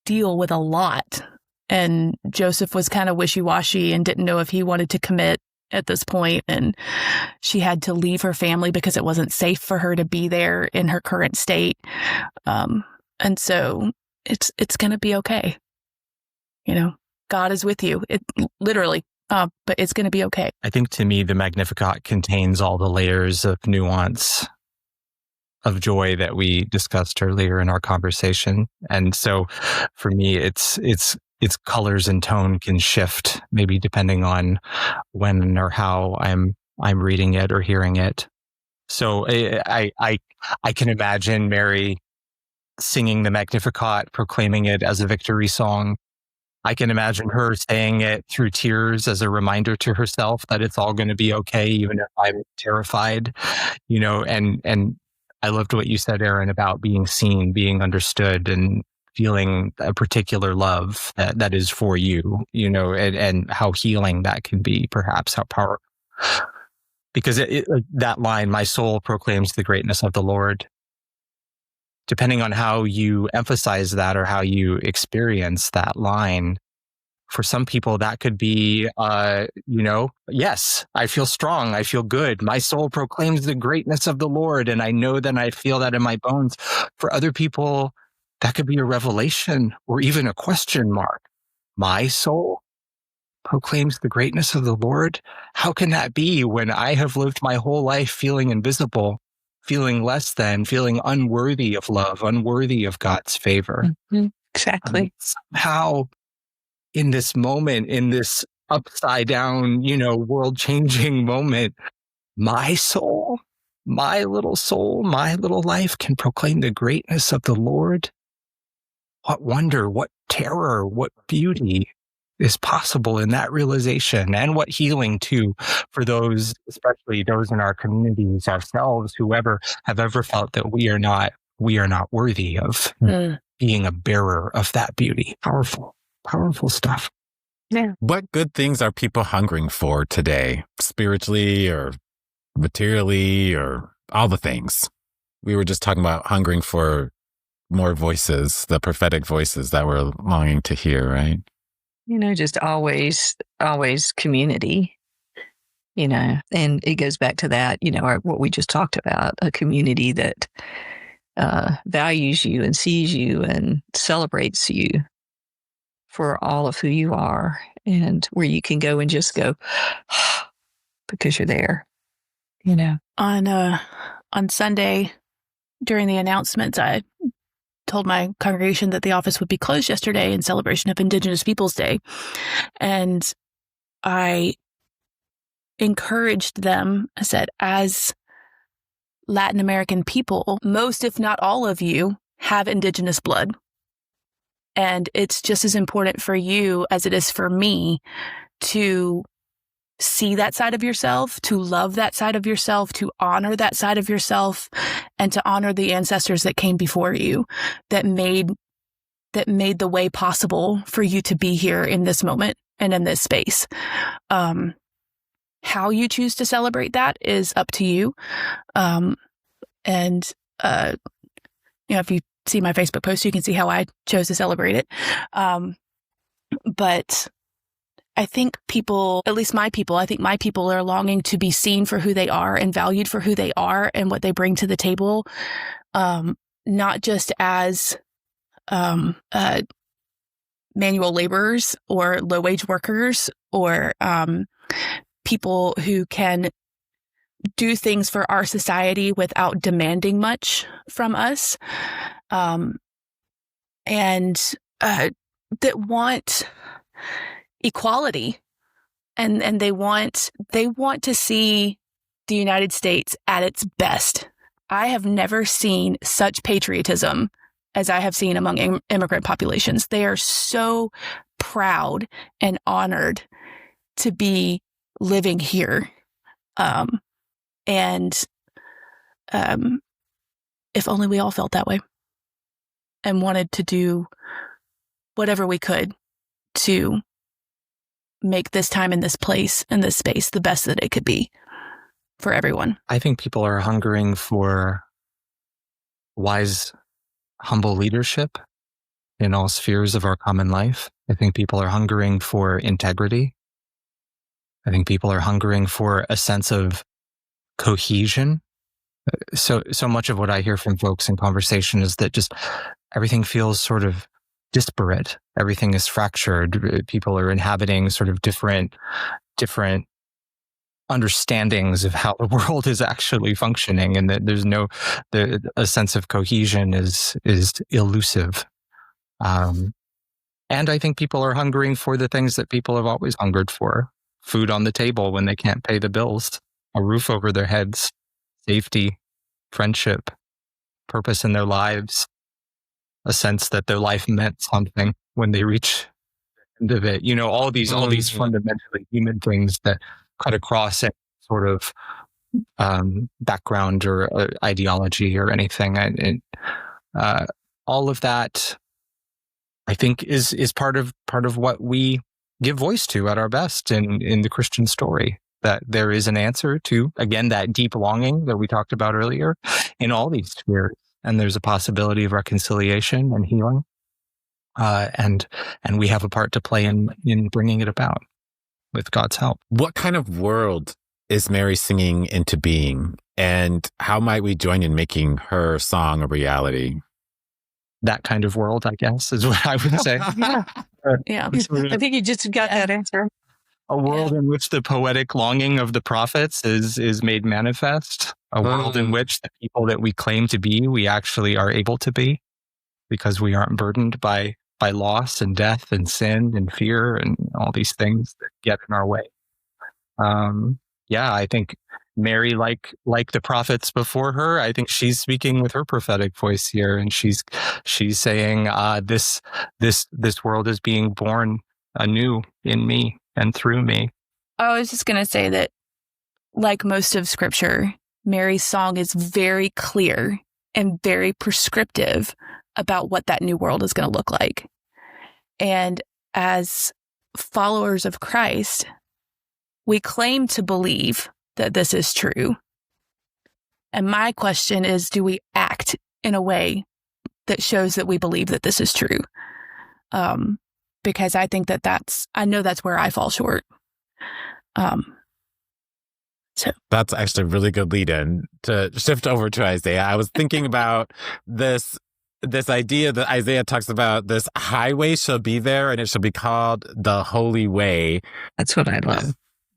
deal with a lot, and Joseph was kind of wishy-washy and didn't know if he wanted to commit at this point, and she had to leave her family because it wasn't safe for her to be there in her current state. And so it's going to be okay. God is with you. It literally, but it's going to be okay. I think to me, the Magnificat contains all the layers of nuance of joy that we discussed earlier in our conversation. And so for me, its colors and tone can shift, maybe depending on when or how I'm reading it or hearing it. So I can imagine Mary singing the Magnificat, proclaiming it as a victory song. I can imagine her saying it through tears as a reminder to herself that it's all going to be okay, even if I'm terrified, and I loved what you said, Erin, about being seen, being understood, and feeling a particular love that is for you, and how healing that can be, perhaps how powerful. Because that line, my soul proclaims the greatness of the Lord. Depending on how you emphasize that or how you experience that line, for some people that could be, yes, I feel strong, I feel good. My soul proclaims the greatness of the Lord, and I know that I feel that in my bones. For other people, that could be a revelation or even a question mark. My soul proclaims the greatness of the Lord. How can that be when I have lived my whole life feeling invisible, feeling less than, feeling unworthy of love, unworthy of God's favor? Mm-hmm. Exactly. Somehow in this moment, in this upside down, world-changing moment, my soul, my little life can proclaim the greatness of the Lord. What wonder, what terror, what beauty is possible in that realization, and what healing too for those, especially those in our communities, ourselves, whoever have ever felt that we are not worthy of being a bearer of that beauty. Powerful stuff. Yeah. What good things are people hungering for today, spiritually or materially or all the things? We were just talking about hungering for more voices, the prophetic voices that we're longing to hear, right? Just always community, and it goes back to that, what we just talked about, a community that values you and sees you and celebrates you for all of who you are, and where you can go and just go because you're there, On Sunday, during the announcements, I told my congregation that the office would be closed yesterday in celebration of Indigenous Peoples Day. And I encouraged them, I said, as Latin American people, most, if not all of you, have Indigenous blood. And it's just as important for you as it is for me to see that side of yourself, to love that side of yourself, to honor that side of yourself, and to honor the ancestors that came before you, that made the way possible for you to be here in this moment and in this space. How you choose to celebrate that is up to you. If you see my Facebook post, you can see how I chose to celebrate it. But I think people, at least my people, are longing to be seen for who they are and valued for who they are and what they bring to the table, not just as manual laborers or low-wage workers or people who can do things for our society without demanding much from us, and that want equality, and they want to see the United States at its best. I have never seen such patriotism as I have seen among immigrant populations. They are so proud and honored to be living here. And if only we all felt that way and wanted to do whatever we could to make this time in this place, in this space, the best that it could be for everyone. I think people are hungering for wise, humble leadership in all spheres of our common life. I think people are hungering for integrity. I think people are hungering for a sense of cohesion. So much of what I hear from folks in conversation is that just everything feels sort of disparate. Everything is fractured. People are inhabiting sort of different understandings of how the world is actually functioning, and that there's a sense of cohesion is elusive. And I think people are hungering for the things that people have always hungered for: food on the table when they can't pay the bills, a roof over their heads, safety, friendship, purpose in their lives, a sense that their life meant something when they reach the end of it. You know, all these fundamentally human things that cut across any sort of background or ideology or anything. All of that, I think, is part of what we give voice to at our best in the Christian story. That there is an answer to, again, that deep longing that we talked about earlier in all these spheres. And there's a possibility of reconciliation and healing. And we have a part to play in bringing it about with God's help. What kind of world is Mary singing into being? And how might we join in making her song a reality? That kind of world, I guess, is what I would say. Yeah. I think you just got that answer. A world in which the poetic longing of the prophets is made manifest. A world in which the people that we claim to be, we actually are able to be, because we aren't burdened by loss and death and sin and fear and all these things that get in our way. I think Mary, like the prophets before her, I think she's speaking with her prophetic voice here, and she's saying, this world is being born anew in me and through me. I was just going to say that, like most of Scripture, Mary's song is very clear and very prescriptive about what that new world is going to look like. And as followers of Christ, we claim to believe that this is true. And my question is, do we act in a way that shows that we believe that this is true? Because I think I know that's where I fall short. So that's actually a really good lead in to shift over to Isaiah. I was thinking about this idea that Isaiah talks about, this highway shall be there and it shall be called the Holy Way. That's what I love.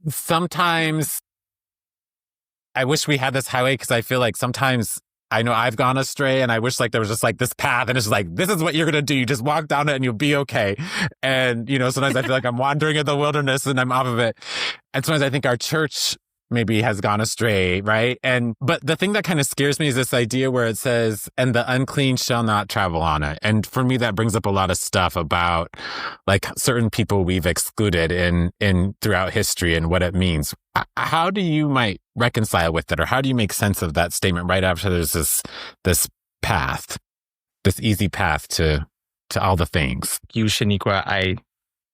Sometimes I wish we had this highway, because I feel like sometimes I know I've gone astray, and I wish like there was just like this path, and it's just like, this is what you're going to do. You just walk down it and you'll be okay. And, you know, sometimes I feel like I'm wandering in the wilderness and I'm off of it. And sometimes I think our church maybe has gone astray, right? But the thing that kind of scares me is this idea where it says, and the unclean shall not travel on it. And for me, that brings up a lot of stuff about like certain people we've excluded in throughout history and what it means. How do you might reconcile with it, or how do you make sense of that statement right after there's this path, this easy path to all the things? You, Shaniqua, I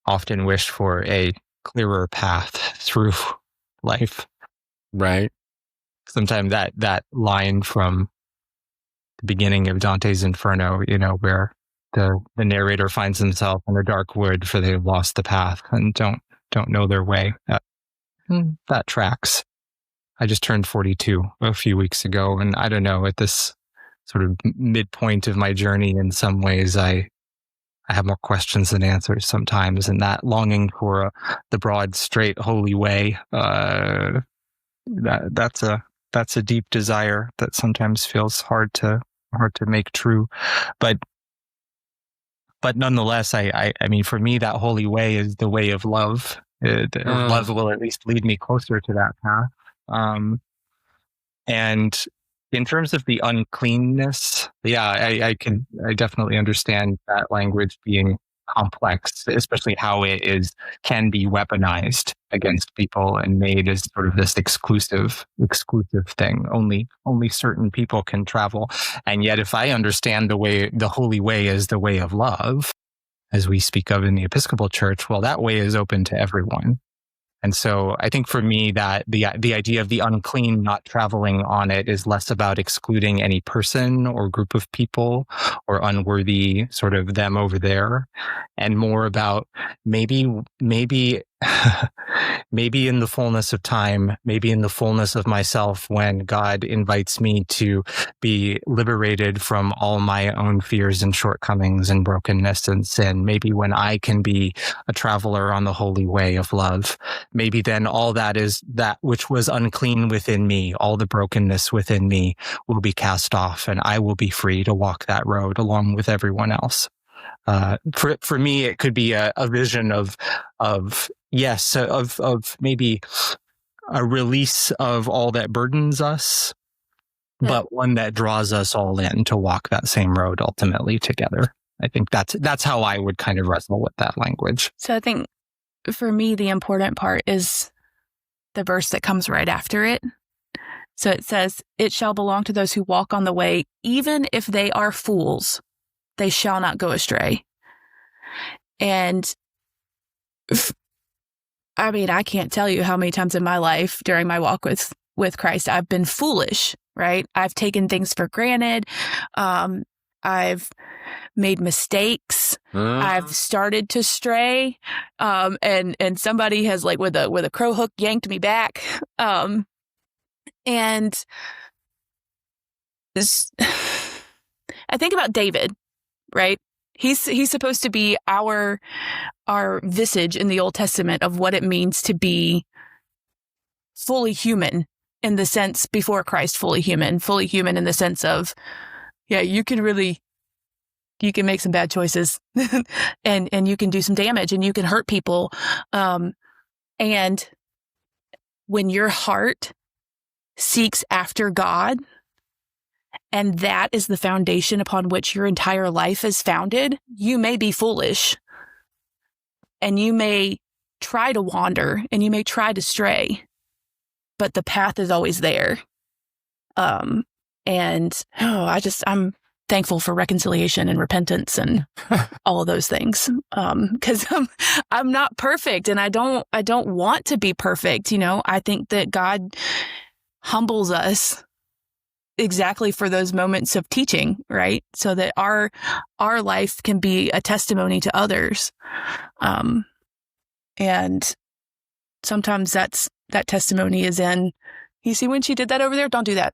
often wish for a clearer path through life. Right. Sometimes that line from the beginning of Dante's Inferno, you know, where the narrator finds himself in a dark wood for they have lost the path and don't know their way. That tracks. I just turned 42 a few weeks ago, and I don't know, at this sort of midpoint of my journey, in some ways, I have more questions than answers sometimes, and that longing for the broad, straight, holy way, that's a deep desire that sometimes feels hard to make true, but nonetheless, I mean, for me, that holy way is the way of love. Love will at least lead me closer to that path. And in terms of the uncleanness, I definitely understand that language being complex, especially how it can be weaponized against people and made as sort of this exclusive thing. Only certain people can travel. And yet, if I understand the holy way is the way of love, as we speak of in the Episcopal Church, well, that way is open to everyone. And so I think for me that the idea of the unclean not traveling on it is less about excluding any person or group of people or unworthy sort of them over there, and more about maybe maybe in the fullness of time, maybe in the fullness of myself, when God invites me to be liberated from all my own fears and shortcomings and brokenness and sin, maybe when I can be a traveler on the holy way of love, maybe then all that which was unclean within me, all the brokenness within me will be cast off, and I will be free to walk that road along with everyone else. For me, it could be a vision of maybe a release of all that burdens us, but one that draws us all in to walk that same road ultimately together. I think that's how I would kind of wrestle with that language. So I think for me, the important part is the verse that comes right after it. So it says, "It shall belong to those who walk on the way, even if they are fools, they shall not go astray." And I can't tell you how many times in my life during my walk with Christ, I've been foolish, right? I've taken things for granted. I've made mistakes. I've started to stray. And somebody has with a crow hook yanked me back. And this, I think about David, right? He's supposed to be our visage in the Old Testament of what it means to be fully human, in the sense before Christ, fully human in the sense of, yeah, you can make some bad choices and you can do some damage and you can hurt people. And when your heart seeks after God, and that is the foundation upon which your entire life is founded, you may be foolish and you may try to wander and you may try to stray, but the path is always there. I'm thankful for reconciliation and repentance and all of those things. Cause I'm not perfect and I don't want to be perfect. I think that God humbles us exactly for those moments of teaching, right? So that our life can be a testimony to others. And sometimes that testimony is in, you see when she did that over there? Don't do that.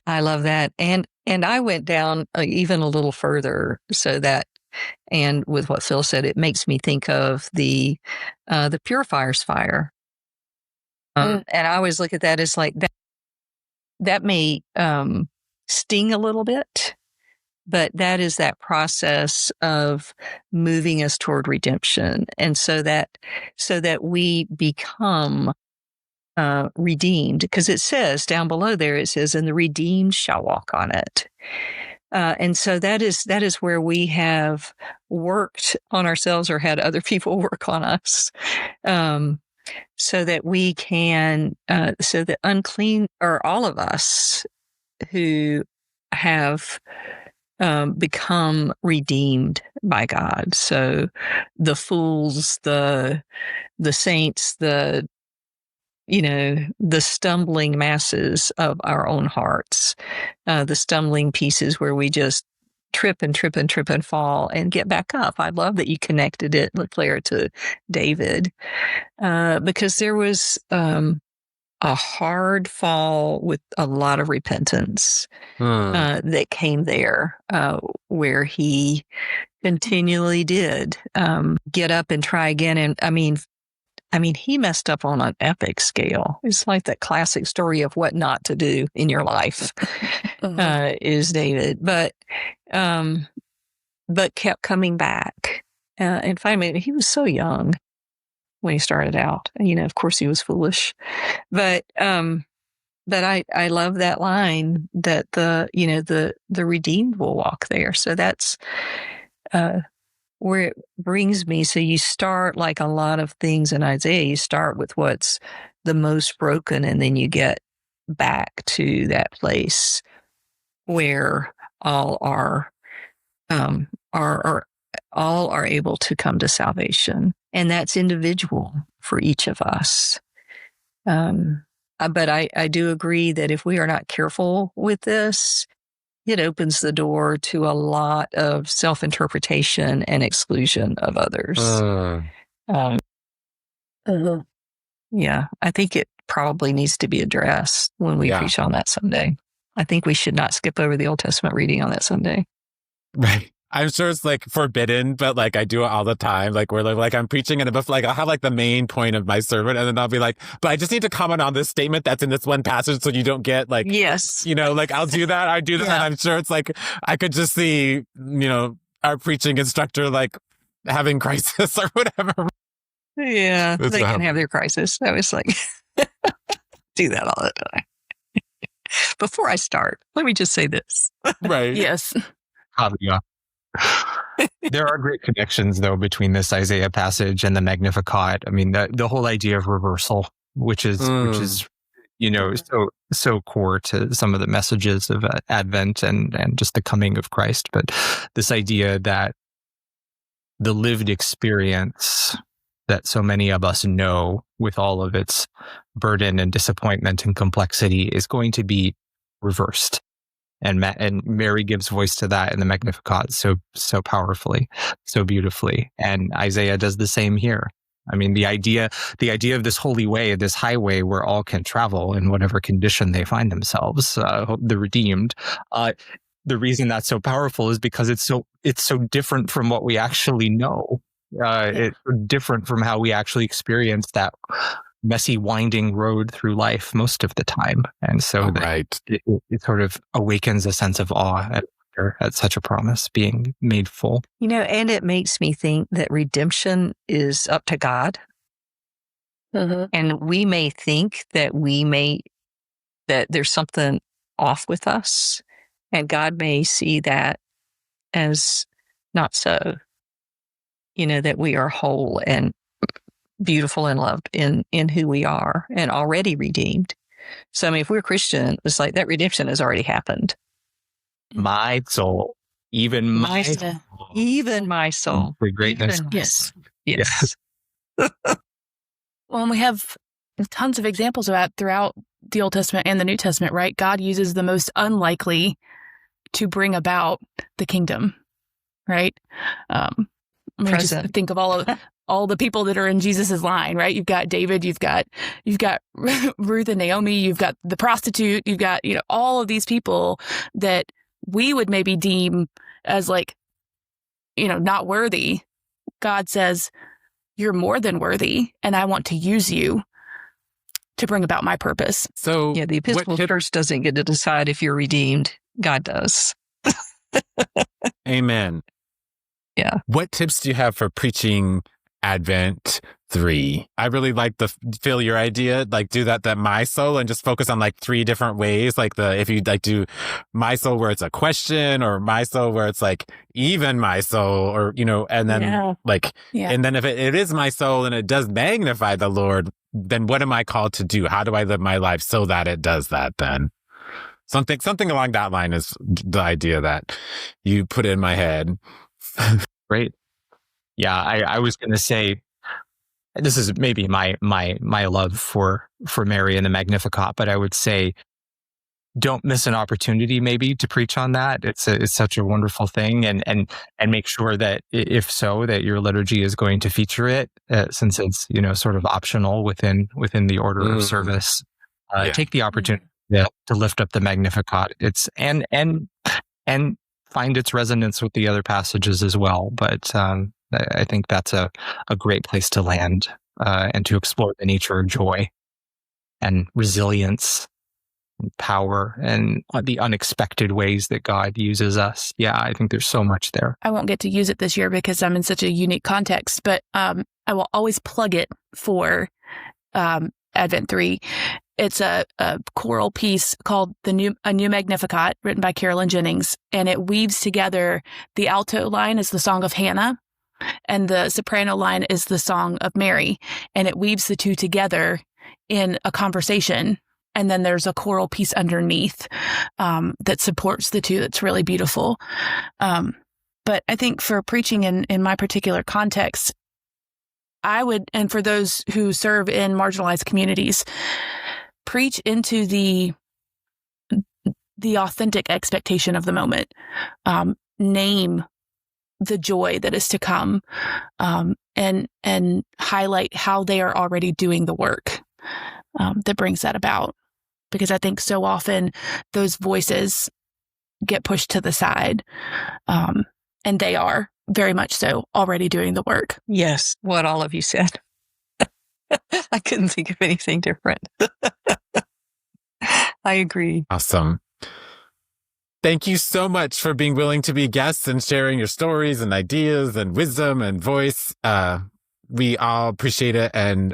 I love that. And I went down even a little further so that, and with what Phil said, it makes me think of the purifier's fire. And I always look at that as like that may sting a little bit, but that is that process of moving us toward redemption. And so that we become redeemed, because it says down below there, it says, "And the redeemed shall walk on it." And so that is where we have worked on ourselves or had other people work on us. So that we can, so that unclean, or all of us who have become redeemed by God. So the fools, the saints, the stumbling masses of our own hearts, the stumbling pieces where we just trip and fall and get back up. I love that you connected it, LaClaire, to David, because there was a hard fall with a lot of repentance that came there, where he continually did get up and try again. And I mean, he messed up on an epic scale. It's like that classic story of what not to do in your life, is David. But kept coming back. And finally, he was so young when he started out. Of course he was foolish. But I love that line that the redeemed will walk there. So that's, where it brings me. So you start, like a lot of things in Isaiah, you start with what's the most broken, and then you get back to that place where all are able to come to salvation, and that's individual for each of us. But I do agree that if we are not careful with this, it opens the door to a lot of self-interpretation and exclusion of others. Yeah, I think it probably needs to be addressed when we preach on that Sunday. I think we should not skip over the Old Testament reading on that Sunday. Right. I'm sure it's like forbidden, but like I do it all the time. Like where like I'm preaching and like I'll have like the main point of my sermon, and then I'll be like, but I just need to comment on this statement that's in this one passage so you don't get like, yes, like I'll do that. I do that. Yeah. I'm sure it's like, I could just see, our preaching instructor like having crisis or whatever. Yeah, they can have their crisis. I was like, do that all the time. Before I start, let me just say this. Right. Yes. Yeah. There are great connections, though, between this Isaiah passage and the Magnificat. I mean, the whole idea of reversal, which is so core to some of the messages of Advent and just the coming of Christ. But this idea that the lived experience that so many of us know, with all of its burden and disappointment and complexity, is going to be reversed. And Mary gives voice to that in the Magnificat so powerfully, so beautifully. And Isaiah does the same here. I mean, the idea of this holy way, this highway where all can travel in whatever condition they find themselves, the redeemed. The reason that's so powerful is because it's so different from what we actually know. It's different from how we actually experience that messy, winding road through life most of the time. And so it sort of awakens a sense of awe at such a promise being made full. And it makes me think that redemption is up to God. Mm-hmm. And we may think that that there's something off with us, and God may see that as not so. That we are whole and beautiful and loved in who we are and already redeemed. So, I mean, if we're Christian, it's like that redemption has already happened. My soul, even my soul. Even my soul. For greatness. Yes. Well, and we have tons of examples of that throughout the Old Testament and the New Testament, right? God uses the most unlikely to bring about the kingdom, right? Just think of all the people that are in Jesus's line, right? You've got David, you've got Ruth and Naomi, you've got the prostitute, you've got, all of these people that we would maybe deem as like, not worthy. God says, you're more than worthy, and I want to use you to bring about my purpose. So the Episcopal Church doesn't get to decide if you're redeemed. God does. Amen. Yeah. What tips do you have for preaching Advent 3? I really like Phil, your idea, like do that my soul and just focus on like 3 different ways. Like if you like do my soul where it's a question, or my soul where it's like even my soul, or, and then and then if it is my soul and it does magnify the Lord, then what am I called to do? How do I live my life so that it does that then? Something along that line is the idea that you put in my head. Great. Yeah, I was going to say, this is maybe my love for Mary and the Magnificat, but I would say, don't miss an opportunity maybe to preach on that. It's such a wonderful thing, and make sure that if so, that your liturgy is going to feature it, since it's sort of optional within the order of service. Take the opportunity to lift up the Magnificat. It's and find its resonance with the other passages as well. But I think that's a great place to land and to explore the nature of joy and resilience and power and the unexpected ways that God uses us. Yeah, I think there's so much there. I won't get to use it this year because I'm in such a unique context, but I will always plug it for Advent 3. It's a choral piece called A New Magnificat, written by Carolyn Jennings, and it weaves together the alto line as the Song of Hannah, and the soprano line is the song of Mary, and it weaves the two together in a conversation. And then there's a choral piece underneath that supports the two. That's really beautiful. But I think for preaching in my particular context, I would, and for those who serve in marginalized communities, preach into the authentic expectation of the moment. Name the joy that is to come, and highlight how they are already doing the work that brings that about. Because I think so often those voices get pushed to the side, and they are very much so already doing the work. Yes, what all of you said. I couldn't think of anything different. I agree. Awesome. Thank you so much for being willing to be guests and sharing your stories and ideas and wisdom and voice. We all appreciate it, and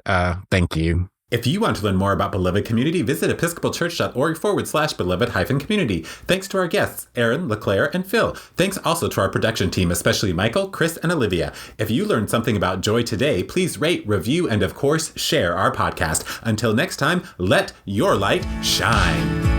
thank you. If you want to learn more about Beloved Community, visit episcopalchurch.org/beloved-community. Thanks to our guests, Erin, LaClaire, and Phil. Thanks also to our production team, especially Michael, Chris, and Olivia. If you learned something about joy today, please rate, review, and of course, share our podcast. Until next time, let your light shine.